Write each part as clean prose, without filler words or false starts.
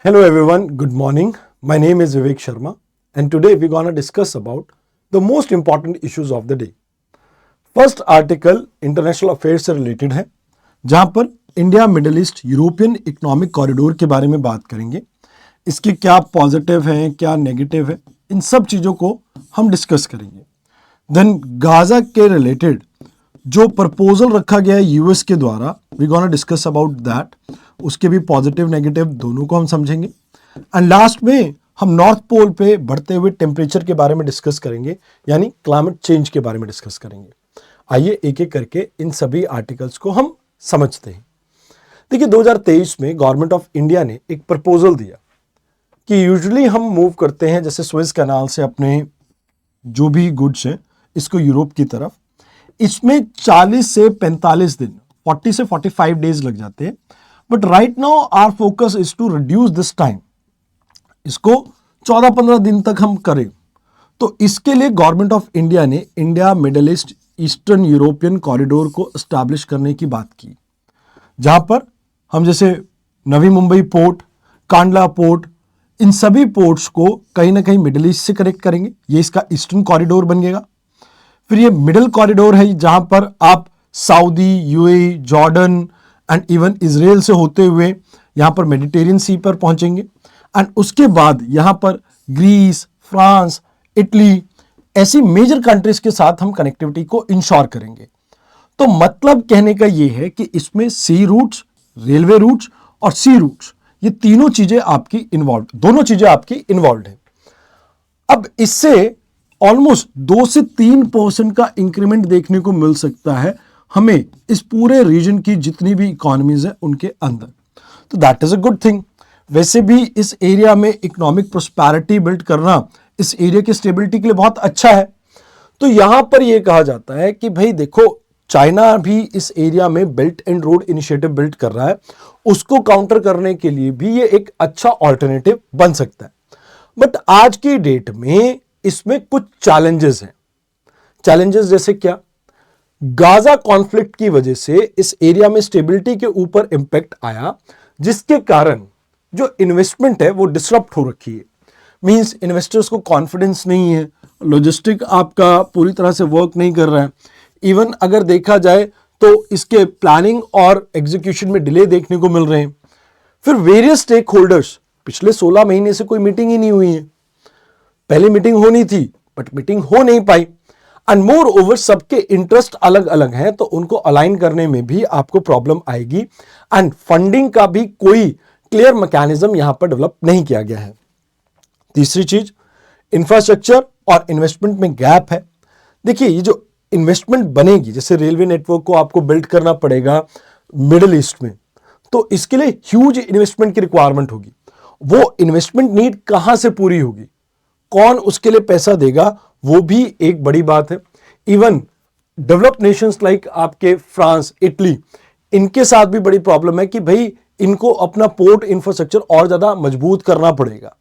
Hello everyone, good morning. My name is Vivek Sharma and today we're going to discuss about the most important issues of the day. First article international affairs से related है जहां पर India Middle east European economic corridor के बारे में बात करेंगे। इसके क्या पॉजिटिव हैं, क्या नेगेटिव है, इन सब चीज़ों को हम डिस्कस करेंगे। देन गाजा के रिलेटेड जो प्रपोजल रखा गया है यूएस के द्वारा, we gonna discuss about that, उसके भी पॉजिटिव नेगेटिव दोनों को हम समझेंगे। एंड लास्ट में हम नॉर्थ पोल पे बढ़ते हुए टेम्परेचर के बारे में डिस्कस करेंगे, यानी क्लाइमेट चेंज के बारे में डिस्कस करेंगे। आइए एक एक करके इन सभी आर्टिकल्स को हम समझते हैं। देखिए 2023 में गवर्नमेंट ऑफ इंडिया ने एक प्रपोजल दिया कि यूजुअली हम मूव करते हैं जैसे स्वेज कैनाल से अपने जो भी गुड्स हैं इसको यूरोप की तरफ, इसमें 40 से 45 दिन 40 से 45 डेज लग जाते हैं। But right now our focus is to reduce this time, इसको 14-15 दिन तक हम करें। तो इसके लिए गवर्नमेंट ऑफ इंडिया ने India Middle East Eastern European corridor को एस्टैब्लिश करने की बात की, जहां पर हम जैसे नवी मुंबई पोर्ट, कांडला पोर्ट, इन सभी पोर्ट्स को कहीं ना कहीं मिडिल ईस्ट से कनेक्ट करेंगे। ये इसका ईस्टर्न कॉरिडोर बनेगा। फिर ये मिडिल कॉरिडोर है जहां पर आप Saudi, UAE, Jordan and even Israel से होते हुए यहां पर मेडिटेरियन सी पर पहुंचेंगे। एंड उसके बाद यहां पर ग्रीस, फ्रांस, इटली, ऐसी मेजर कंट्रीज के साथ हम कनेक्टिविटी को इंश्योर करेंगे। तो मतलब कहने का यह है कि इसमें सी रूट्स, रेलवे रूट्स और सी रूट्स, ये तीनों चीजें आपकी इन्वॉल्व, दोनों चीजें आपकी इन्वॉल्व हैं। अब इससे ऑलमोस्ट 2 से 3% का इंक्रीमेंट देखने को मिल सकता है हमें इस पूरे रीजन की जितनी भी इकोनॉमीज है उनके अंदर। तो that is a good thing. वैसे भी इस एरिया में इकोनॉमिक प्रोस्पैरिटी बिल्ड करना इस एरिया की स्टेबिलिटी के लिए बहुत अच्छा है। तो यहां पर यह कहा जाता है कि भाई देखो, चाइना भी इस एरिया में belt and road initiative build कर रहा है, उसको काउंटर करने के लिए भी ये एक अच्छा ऑल्टरनेटिव बन सकता है। बट आज की डेट में इसमें कुछ चैलेंजेस हैं। चैलेंजेस जैसे क्या? गाजा कॉन्फ्लिक्ट की वजह से इस एरिया में स्टेबिलिटी के ऊपर इंपैक्ट आया, जिसके कारण जो इन्वेस्टमेंट है वो डिसरप्ट हो रखी है। मींस इन्वेस्टर्स को कॉन्फिडेंस नहीं है, लॉजिस्टिक आपका पूरी तरह से वर्क नहीं कर रहा है। इवन अगर देखा जाए तो इसके प्लानिंग और एग्जीक्यूशन में डिले देखने को मिल रहे हैं। फिर वेरियस स्टेक होल्डर्स, पिछले 16 महीने से कोई मीटिंग ही नहीं हुई है। पहले मीटिंग होनी थी बट मीटिंग हो नहीं पाई। एंड मोर ओवर सबके इंटरेस्ट अलग अलग हैं, तो उनको अलाइन करने में भी आपको प्रॉब्लम आएगी। एंड फंडिंग का भी कोई क्लियर मैकेनिज्म यहां पर डेवलप नहीं किया गया है। तीसरी चीज, इंफ्रास्ट्रक्चर और इन्वेस्टमेंट में गैप है। देखिए ये जो इन्वेस्टमेंट बनेगी, जैसे रेलवे नेटवर्क को आपको बिल्ड करना पड़ेगा मिडिल ईस्ट में, तो इसके लिए ह्यूज इन्वेस्टमेंट की रिक्वायरमेंट होगी। वो इन्वेस्टमेंट नीड कहां से पूरी होगी, कौन उसके लिए पैसा देगा, वो भी एक बड़ी बात है। इवन डेवलप्ड नेशंस लाइक आपके फ्रांस, इटली, इनके साथ भी बड़ी प्रॉब्लम है कि भाई इनको अपना पोर्ट इंफ्रास्ट्रक्चर और ज्यादा मजबूत करना पड़ेगा।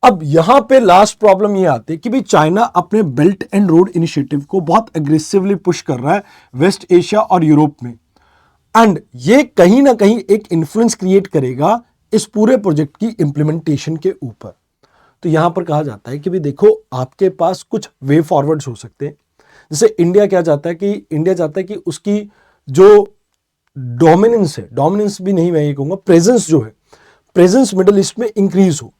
अब यहां पे लास्ट प्रॉब्लम ये आती है कि भाई चाइना अपने बेल्ट एंड रोड इनिशिएटिव को बहुत एग्रेसिवली पुश कर रहा है वेस्ट एशिया और यूरोप में। एंड ये कहीं ना कहीं एक इन्फ्लुएंस क्रिएट करेगा इस पूरे प्रोजेक्ट की इंप्लीमेंटेशन के ऊपर। तो यहां पर कहा जाता है कि भी देखो, आपके पास कुछ वे फॉरवर्ड्स हो सकते हैं। जैसे इंडिया क्या चाहता है कि इंडिया चाहता है कि उसकी जो डोमिनेंस है, डोमिनेंस भी नहीं, मैं ये कहूंगा प्रेजेंस जो है, प्रेजेंस मिडिल ईस्ट में इंक्रीज हो।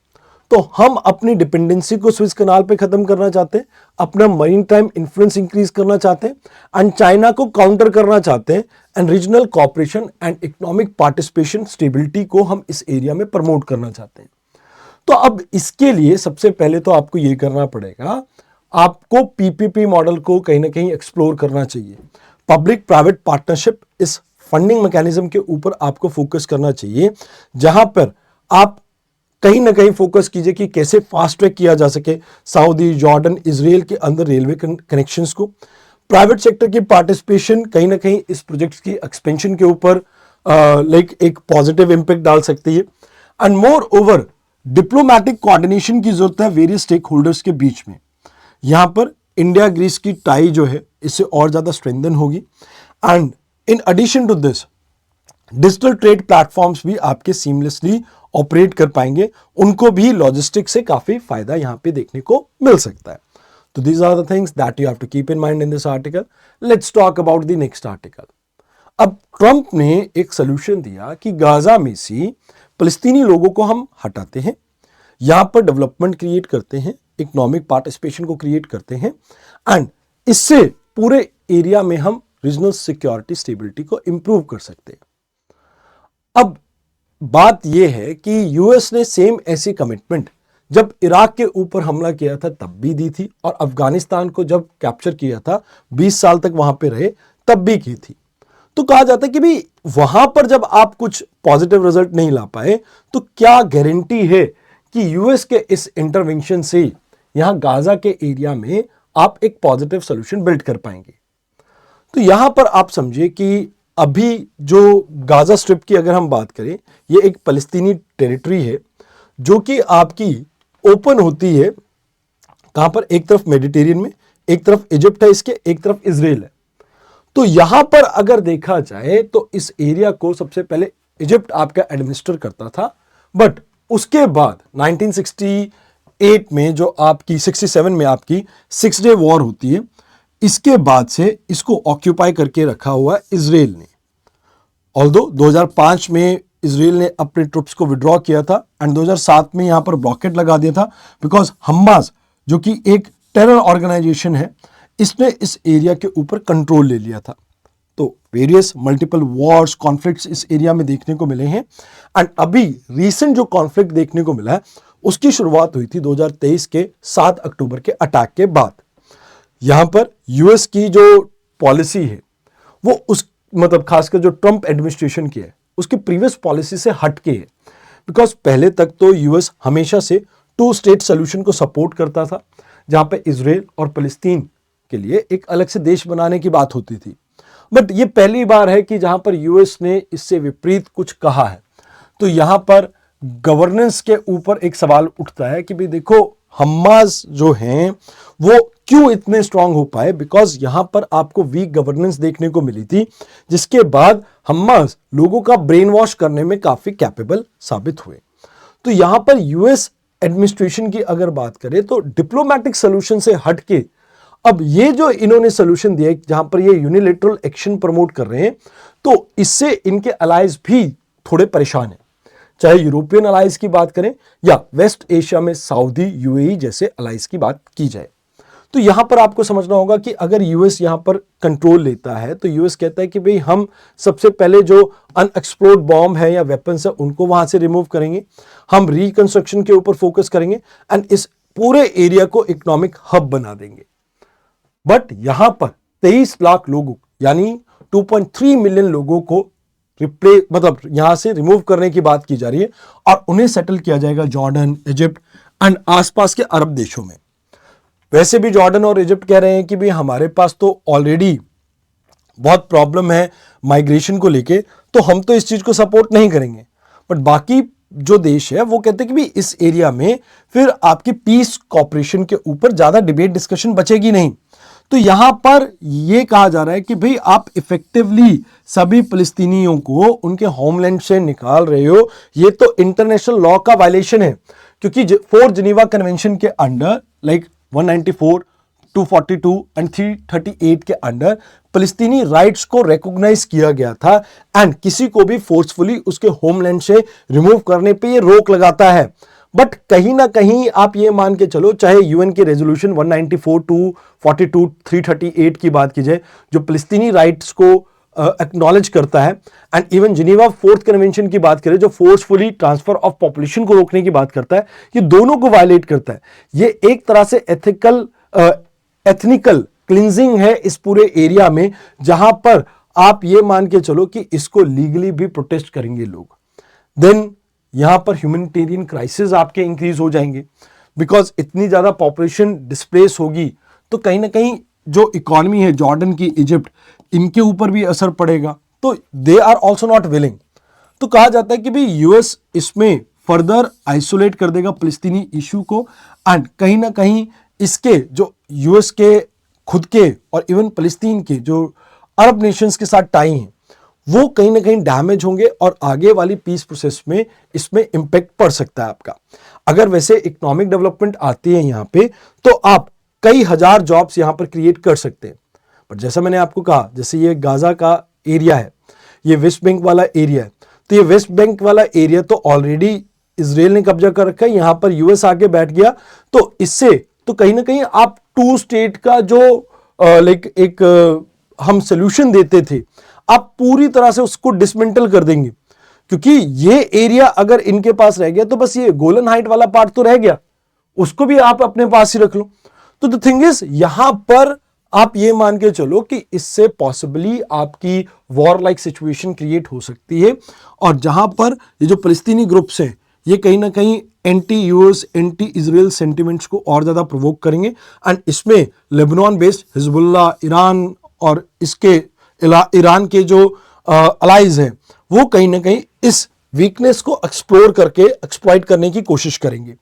तो हम अपनी डिपेंडेंसी को स्विस कनाल पे खत्म करना चाहते हैं, अपना मरीन टाइम इंफ्लुएंस इंक्रीज करना चाहते हैं, एंड चाइना को काउंटर करना चाहते हैं। And regional cooperation and economic participation, stability को हम इस एरिया में प्रमोट करना चाहते हैं। तो अब इसके लिए सबसे पहले तो आपको यह करना पड़ेगा, आपको पीपीपी मॉडल को कहीं ना कहीं एक्सप्लोर करना चाहिए। पब्लिक प्राइवेट पार्टनरशिप, इस फंडिंग मैकेनिज्म के ऊपर आपको फोकस करना चाहिए, जहां पर आप कहीं ना कहीं फोकस कीजिए कि कैसे फास्ट ट्रैक किया जा सके सऊदी, जॉर्डन, इजराइल के अंदर रेलवे कनेक्शंस को। प्राइवेट सेक्टर की पार्टिसिपेशन कहीं ना कहीं इस प्रोजेक्ट्स की एक्सपेंशन के ऊपर लाइक एक पॉजिटिव इंपैक्ट डाल सकती है। And more over diplomatic coordination की जरूरत है वेरियस स्टेक होल्डर्स के बीच में। यहां पर इंडिया ग्रीस की टाई जो है इससे और ज्यादा स्ट्रेंथन होगी। And in addition to this, digital trade platforms भी आपके सीमलेसली ऑपरेट कर पाएंगे, उनको भी लॉजिस्टिक से काफी फायदा यहां पे देखने को मिल सकता है। तो these are the things that you have to keep in mind in this article. Let's talk about the next article. अब ट्रंप ने एक सोल्यूशन दिया कि गाजा में से फलस्तीनी लोगों को हम हटाते हैं, यहां पर डेवलपमेंट क्रिएट करते हैं, इकोनॉमिक पार्टिसिपेशन को क्रिएट करते हैं, एंड इससे पूरे एरिया में हम रीजनल सिक्योरिटी स्टेबिलिटी को इंप्रूव कर सकते हैं। अब बात यह है कि यूएस ने सेम ऐसी कमिटमेंट जब इराक के ऊपर हमला किया था तब भी दी थी, और अफगानिस्तान को जब कैप्चर किया था 20 साल तक वहां पे रहे तब भी की थी। तो कहा जाता है कि भी वहां पर जब आप कुछ पॉजिटिव रिजल्ट नहीं ला पाए तो क्या गारंटी है कि यूएस के इस इंटरवेंशन से यहां गाजा के एरिया में आप एक पॉजिटिव सॉल्यूशन बिल्ड कर पाएंगे। तो यहां पर आप समझिए कि अभी जो गाजा स्ट्रिप की अगर हम बात करें, ये एक फलस्तीनी टेरिटरी है जो कि आपकी ओपन होती है, कहां पर, एक तरफ मेडिटेरियन में, एक तरफ इजिप्ट है इसके, एक तरफ इजराइल है। तो यहां पर अगर देखा जाए तो इस एरिया को सबसे पहले इजिप्ट आपका एडमिनिस्टर करता था, बट उसके बाद 1968 में जो आपकी 67 में आपकी 6 डे वॉर होती है, इसके बाद से इसको ऑक्यूपाई करके रखा हुआ इजराइल ने। ऑल्दो 2005 में इजराइल ने अपने ट्रुप्स को विड्रॉ किया था एंड 2007 में यहां पर ब्लॉकेट लगा दिया था, बिकॉज हमास जो कि एक टेरर ऑर्गेनाइजेशन है, इसने इस एरिया के ऊपर कंट्रोल ले लिया था। तो वेरियस मल्टीपल वॉर्स, कॉन्फ्लिक्ट्स इस एरिया में देखने को मिले हैं, एंड अभी रीसेंट जो कॉन्फ्लिक्ट देखने को मिला है उसकी शुरुआत हुई थी 2023 के 7 अक्टूबर के अटैक के बाद। यहां पर यूएस की जो पॉलिसी है वो उस मतलब खासकर जो ट्रंप एडमिनिस्ट्रेशन की है उसकी प्रीवियस पॉलिसी से हटके है, बिकॉज पहले तक तो यूएस हमेशा से 2 स्टेट सोल्यूशन को सपोर्ट करता था, जहां पे इजराइल और फलस्तीन के लिए एक अलग से देश बनाने की बात होती थी। बट ये पहली बार है कि जहां पर यूएस ने इससे विपरीत कुछ कहा है। तो यहां पर गवर्नेंस के ऊपर एक सवाल उठता है कि भाई देखो, हमास जो हैं वो क्यों इतने स्ट्रांग हो पाए, बिकॉज यहां पर आपको वीक गवर्नेंस देखने को मिली थी, जिसके बाद हमास लोगों का ब्रेन वॉश करने में काफी कैपेबल साबित हुए। तो यहां पर यूएस एडमिनिस्ट्रेशन की अगर बात करें तो डिप्लोमेटिक सोल्यूशन से हटके अब ये जो इन्होंने सोल्यूशन दिया जहां पर ये यूनिलेटरल एक्शन प्रमोट कर रहे हैं, तो इससे इनके अलाइज भी थोड़े परेशान हैं, चाहे यूरोपियन अलाइज की बात करें या वेस्ट एशिया में सऊदी, यूएई जैसे अलाइज की बात की जाए। तो यहां पर आपको समझना होगा कि अगर यूएस यहां पर कंट्रोल लेता है तो यूएस कहता है कि भाई हम सबसे पहले जो अनएक्सप्लोर्ड बॉम्ब है या वेपन्स है उनको वहां से रिमूव करेंगे, हम रिकंस्ट्रक्शन के ऊपर फोकस करेंगे एंड इस पूरे एरिया को इकोनॉमिक हब बना देंगे। बट यहां पर 23 लाख लोगों यानी 2.3 मिलियन लोगों को मतलब यहां से रिमूव करने की बात की जा रही है और उन्हें सेटल किया जाएगा जॉर्डन, इजिप्ट एंड आसपास के अरब देशों में। वैसे भी जॉर्डन और इजिप्ट कह रहे हैं कि भाई हमारे पास तो ऑलरेडी बहुत प्रॉब्लम है माइग्रेशन को लेके, तो हम तो इस चीज को सपोर्ट नहीं करेंगे। बट बाकी जो देश है वो कहते हैं कि भाई इस एरिया में फिर आपकी पीस कॉपरेशन के ऊपर ज्यादा डिबेट डिस्कशन बचेगी नहीं। तो यहां पर यह कहा जा रहा है कि भाई आप इफेक्टिवली सभी फिलिस्तीनियों को उनके होमलैंड से निकाल रहे हो, ये तो इंटरनेशनल लॉ का वायलेशन है, क्योंकि 4 जिनीवा कन्वेंशन के अंडर लाइक 194, 242 एंड 338 के अंडर फिलिस्तीनी राइट्स को रिकॉग्नाइज किया गया था एंड किसी को भी फोर्सफुली उसके होमलैंड से रिमूव करने पे ये रोक लगाता है। बट कहीं ना कहीं आप ये मान के चलो, चाहे यूएन के रेजोल्यूशन 194, 242, 338 की बात की जाए जो फिलिस्तीनी राइट्स को एक्नॉलेज करता है, and even Geneva 4th convention की बात करें जो फोर्सफुली ट्रांसफर ऑफ पॉपुलेशन को रोकने की बात करता है, ये दोनों को वायलेट करता है। ये एक तरह से एथनिकल क्लिंजिंग है इस पूरे एरिया में, जहां पर आप ये मान के चलो कि इसको लीगली भी प्रोटेस्ट करेंगे लोग। देन यहां पर ह्यूमैनिटेरियन क्राइसिस आपके इंक्रीज हो जाएंगे, बिकॉज इतनी ज्यादा पॉपुलेशन डिस्प्लेस होगी तो कहीं ना कहीं जो इकोनॉमी है जॉर्डन की, इजिप्ट, इनके ऊपर भी असर पड़ेगा। तो they are also not willing. तो कहा जाता है कि भाई यूएस इसमें फर्दर आइसोलेट कर देगा फिलिस्तीनी इशू को, एंड कहीं ना कहीं इसके जो यूएस के खुद के और इवन फिलिस्तीन के जो अरब नेशंस के साथ टाई हैं वो कहीं ना कहीं डैमेज होंगे और आगे वाली पीस प्रोसेस में इसमें इंपैक्ट पड़ सकता है आपका। अगर वैसे इकोनॉमिक डेवलपमेंट आती है यहाँ पे तो आप कई हजार जॉब्स यहाँ पर क्रिएट कर सकते हैं। पर जैसा मैंने आपको कहा, जैसे ये गाजा का एरिया है, ये वेस्ट बैंक वाला एरिया है, तो ये वेस्ट बैंक वाला एरिया तो ऑलरेडी इजराइल ने कब्जा कर रखा है, यहां पर यूएस आके बैठ गया, तो इससे तो कहीं ना कहीं आप टू स्टेट का जो हम सोल्यूशन देते थे, आप पूरी तरह से उसको डिसमेंटल कर देंगे। क्योंकि ये एरिया अगर इनके पास रह गया तो बस ये गोलन हाइट वाला पार्ट तो रह गया, उसको भी आप अपने पास ही रख लो। तो द थिंग इज, यहां पर आप ये मान के चलो कि इससे पॉसिबली आपकी वॉर लाइक सिचुएशन क्रिएट हो सकती है, और जहां पर ये जो फलस्तीनी ग्रुप्स हैं ये कहीं ना कहीं anti US anti Israel sentiments को और ज्यादा प्रोवोक करेंगे। एंड इसमें लेबनान बेस्ड हिजबुल्ला, ईरान और इसके ईरान के जो अलाइज हैं वो कहीं ना कहीं इस वीकनेस को एक्सप्लोर करके एक्सप्लॉइट करने की कोशिश करेंगे।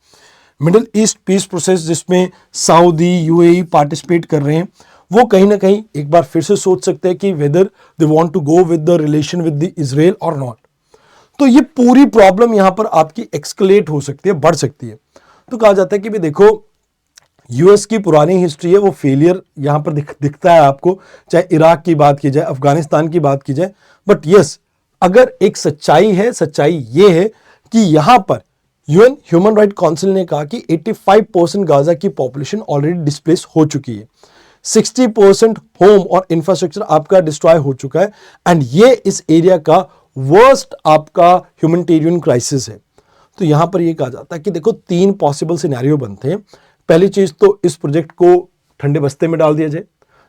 मिडिल ईस्ट पीस प्रोसेस जिसमें सऊदी यूएई पार्टिसिपेट कर रहे हैं, वो कहीं ना कहीं एक बार फिर से सोच सकते हैं कि whether they want to go with the relation with the Israel और नॉट। तो ये पूरी प्रॉब्लम यहां पर आपकी एक्सकलेट हो सकती है, बढ़ सकती है। तो कहा जाता है कि भी देखो, यूएस की पुरानी हिस्ट्री है वो फेलियर यहां पर दिखता है आपको, चाहे इराक की बात की जाए, अफगानिस्तान की बात की जाए। बट यस, अगर एक सच्चाई है, सच्चाई ये है कि यहां पर यूएन ह्यूमन राइट काउंसिल ने कहा कि 85% गाजा की पॉपुलेशन ऑलरेडी डिस्प्लेस हो चुकी है, 60% होम और इंफ्रास्ट्रक्चर आपका डिस्ट्रॉय हो चुका है, एंड ये इस एरिया का वर्स्ट आपका ह्यूमैनिटेरियन क्राइसिस है। तो यहां पर यह कहा जाता है कि देखो, 3 पॉसिबल सिनेरियो बनते हैं। पहली चीज तो इस प्रोजेक्ट को ठंडे बस्ते में डाल दिया जाए,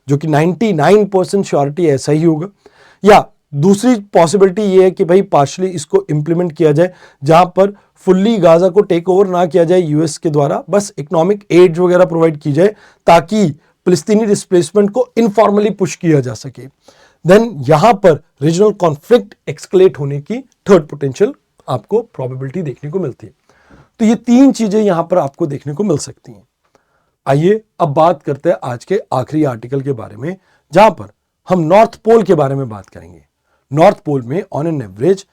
जो कि 99% श्योरिटी ऐसा ही होगा, या दूसरी पॉसिबिलिटी ये है कि भाई पार्शली इसको इंप्लीमेंट किया जाए, जहां पर फुल्ली गाजा को टेक ओवर ना किया जाए यूएस के द्वारा, बस इकोनॉमिक एड वगैरह प्रोवाइड की जाए ताकि फिलिस्तीनी डिस्प्लेसमेंट को इनफॉर्मली पुश किया जा सके। देन यहां पर रीजनल कॉन्फ्लिक्ट एक्सकलेट होने की थर्ड पोटेंशियल आपको प्रोबेबिलिटी देखने को मिलती है। तो ये 3 चीजें यहां पर आपको देखने को मिल सकती हैं। आइए अब बात करते हैं आज के आखिरी आर्टिकल के बारे में, जहां पर हम नॉर्थ पोल के बारे में बात करेंगे। नॉर्थ पोल में ऑन एन एवरेज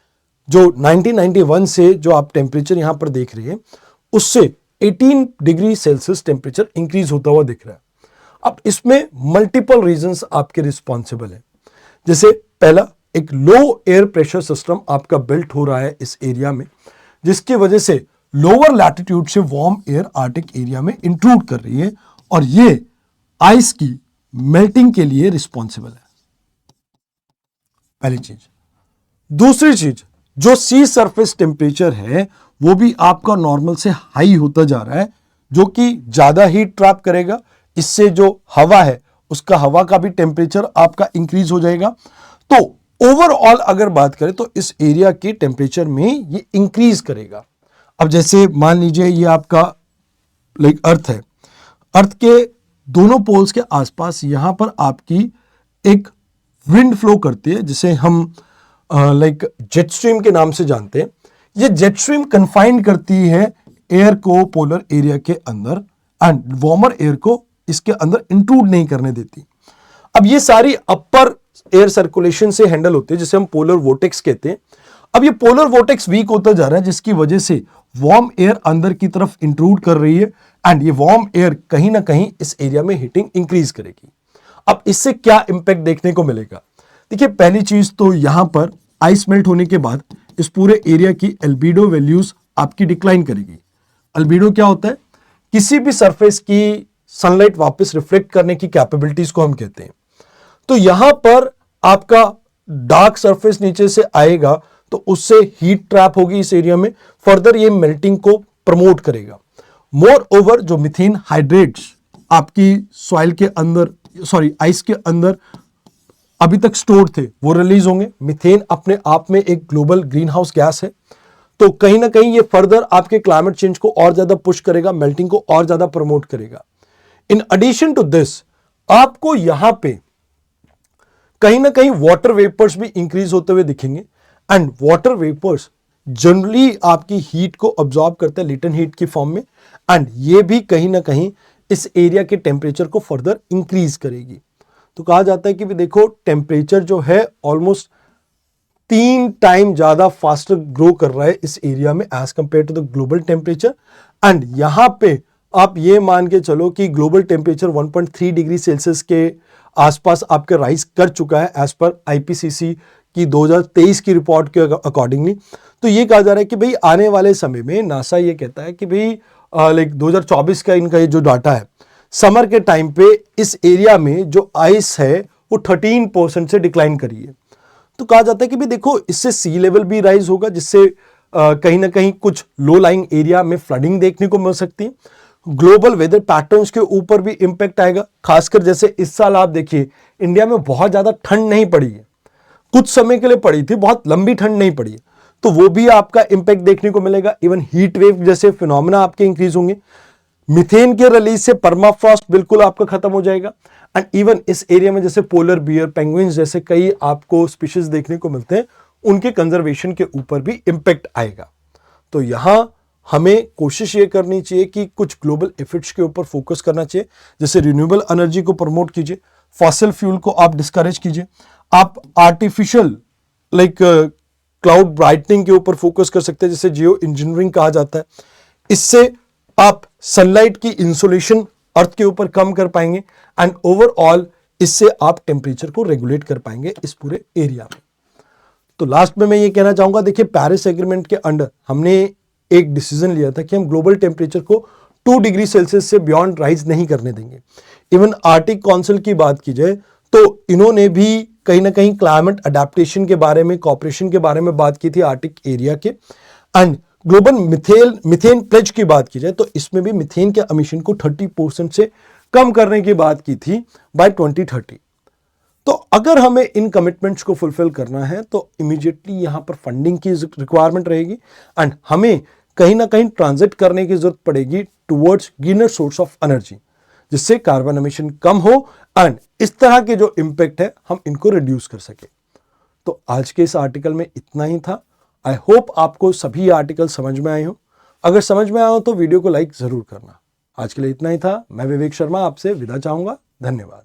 जो 1991 से जो आप टेम्परेचर यहां पर देख रहे हैं, उससे 18 डिग्री सेल्सियस टेम्परेचर इंक्रीज होता हुआ दिख रहा है। अब इसमें मल्टीपल रीजंस आपके रिस्पॉन्सिबल है। जैसे पहला, एक लो एयर प्रेशर सिस्टम आपका बिल्ट हो रहा है इस एरिया में, जिसकी वजह से लोअर लैटिट्यूड से वार्म एयर आर्टिक एरिया में इंट्रूड कर रही है, और ये आइस की मेल्टिंग के लिए रिस्पॉन्सिबल है, पहली चीज। दूसरी चीज, जो सी सरफेस टेम्परेचर है वो भी आपका नॉर्मल से हाई होता जा रहा है, जो कि ज्यादा हीट ट्रैप करेगा। इससे जो हवा है उसका, हवा का भी टेम्परेचर आपका इंक्रीज हो जाएगा। तो ओवरऑल अगर बात करें तो इस एरिया के टेम्परेचर में ये इंक्रीज करेगा। अब जैसे मान लीजिए ये आपका अर्थ है, अर्थ के दोनों पोल्स के आसपास यहां पर आपकी एक विंड फ्लो करती है, जिसे हम जेट स्ट्रीम के नाम से जानते हैं। ये जेट स्ट्रीम कन्फाइंड करती है एयर को पोलर एरिया के अंदर, एंड वार्मर एयर को इसके अंदर इंट्रूड नहीं करने देती। अब ये सारी अपर एयर सर्कुलेशन से हैंडल होते हैं, जिसे हम पोलर वोर्टेक्स कहते हैं। अब ये पोलर वोर्टेक्स वीक होता जा रहा है, जिसकी वजह से वार्म एयर अंदर की तरफ इंट्रूड कर रही है, एंड ये वार्म एयर कहीं ना कहीं इस एरिया में हीटिंग इंक्रीज करेगी। अब इससे क्या इंपैक्ट देखने को मिलेगा? देखिए, पहली चीज तो यहां पर आइस मेल्ट होने के बाद इस पूरे एरिया की एल्बिडो वैल्यूज आपकी डिक्लाइन करेगी। एल्बिडो क्या होता है? किसी भी सरफेस की सनलाइट वापस रिफ्लेक्ट करने की कैपेबिलिटीज को हम कहते हैं। तो यहां पर आपका डार्क सरफेस नीचे से आएगा तो उससे हीट ट्रैप होगी इस एरिया में, फर्दर ये मेल्टिंग को प्रमोट करेगा। मोर ओवर, जो मीथेन हाइड्रेट्स आपकी सॉइल के अंदर, आइस के अंदर अभी तक स्टोर थे, वो रिलीज होंगे। मीथेन अपने आप में एक ग्लोबल ग्रीन हाउस गैस है, तो कहीं ना कहीं ये फर्दर आपके क्लाइमेट चेंज को और ज्यादा पुश करेगा, मेल्टिंग को और ज्यादा प्रमोट करेगा। इन एडिशन टू दिस, आपको यहां पे कहीं ना कहीं वाटर वेपर्स भी इंक्रीज होते हुए दिखेंगे, एंड वाटर वेपर्स जनरली आपकी हीट को ऑब्जॉर्ब करते हैं लेटेंट हीट की फॉर्म में, एंड ये भी कहीं ना कहीं इस एरिया के टेम्परेचर को फर्दर इंक्रीज करेगी। तो कहा जाता है कि भी देखो, टेम्परेचर जो है ऑलमोस्ट 3 टाइम ज्यादा फास्टर ग्रो कर रहा है इस एरिया में as compare to the global temperature. And यहां पे आप ये मान के चलो कि ग्लोबल टेम्परेचर 1.3 डिग्री सेल्सियस के आसपास आपके राइज कर चुका है एज पर आईपीसीसी की 2023 की रिपोर्ट के अकॉर्डिंगली। तो ये कहा जा रहा है कि भाई आने वाले समय में नासा ये कहता है कि भाई लाइक 2024 का इनका ये जो डाटा है, समर के टाइम पे इस एरिया में जो आइस है वो 13% से डिक्लाइन करी है। तो कहा जाता है कि भाई देखो इससे सी लेवल भी राइज होगा, जिससे कहीं ना कहीं कुछ लो लाइंग एरिया में फ्लडिंग देखने को मिल सकती है। ग्लोबल वेदर पैटर्न्स के ऊपर भी इंपैक्ट आएगा, खासकर जैसे इस साल आप देखिए इंडिया में बहुत ज्यादा ठंड नहीं पड़ी है, कुछ समय के लिए पड़ी थी, बहुत लंबी ठंड नहीं पड़ी है, तो वो भी आपका इंपैक्ट देखने को मिलेगा। इवन हीट वेव जैसे फिनोमेना आपके इंक्रीज होंगे। मीथेन के रिलीज से परमाफ्रॉस्ट बिल्कुल आपका खत्म हो जाएगा। एंड इवन इस एरिया में जैसे पोलर बियर, पेंगुइन्स जैसे कई आपको स्पीशीज देखने को मिलते हैं, उनके कंजर्वेशन के ऊपर भी इंपैक्ट आएगा। तो यहां हमें कोशिश ये करनी चाहिए कि कुछ ग्लोबल इफेक्ट्स के ऊपर फोकस करना चाहिए, जैसे रिन्यूएबल एनर्जी को प्रमोट कीजिए, फॉसिल फ्यूल को आप डिस्करेज कीजिए, आप आर्टिफिशियल लाइक क्लाउड ब्राइटनिंग के ऊपर फोकस कर सकते हैं, जिसे जियो इंजीनियरिंग कहा जाता है। इससे आप सनलाइट की इंसोलेशन अर्थ के ऊपर कम कर पाएंगे एंड ओवरऑल इससे आप टेम्परेचर को रेगुलेट कर पाएंगे इस पूरे एरिया में। तो लास्ट में मैं ये कहना चाहूंगा, देखिए पेरिस एग्रीमेंट के अंडर हमने एक डिसीजन लिया था कि हम ग्लोबल टेम्परेचर को 2 डिग्री सेल्सियस से बियॉन्ड राइज नहीं करने देंगे। इवन आर्टिक काउंसिल की बात की जाए तो इन्होंने भी कहीं ना कहीं क्लाइमेट अडेप्टेशन के बारे में, कॉपरेशन के बारे में बात की थी आर्टिक एरिया के। एंड ग्लोबल मिथेन प्लेज की बात की जाए तो इसमें भी मिथेन के एमिशन को 30% से कम करने की बात की थी बाय 2030। तो अगर हमें इन कमिटमेंट्स को फुलफिल करना है तो इमीडिएटली यहां पर फंडिंग की रिक्वायरमेंट रहेगी एंड हमें कहीं ना कहीं ट्रांजिट करने की जरूरत पड़ेगी towards greener source of energy, जिससे कार्बन एमिशन कम हो एंड इस तरह के जो इंपैक्ट है हम इनको रिड्यूस कर सके। तो आज के इस आर्टिकल में इतना ही था। आई होप आपको सभी आर्टिकल समझ में आए हो। अगर समझ में आया हो तो वीडियो को लाइक जरूर करना। आज के लिए इतना ही था। मैं विवेक शर्मा आपसे विदा चाहूंगा। धन्यवाद।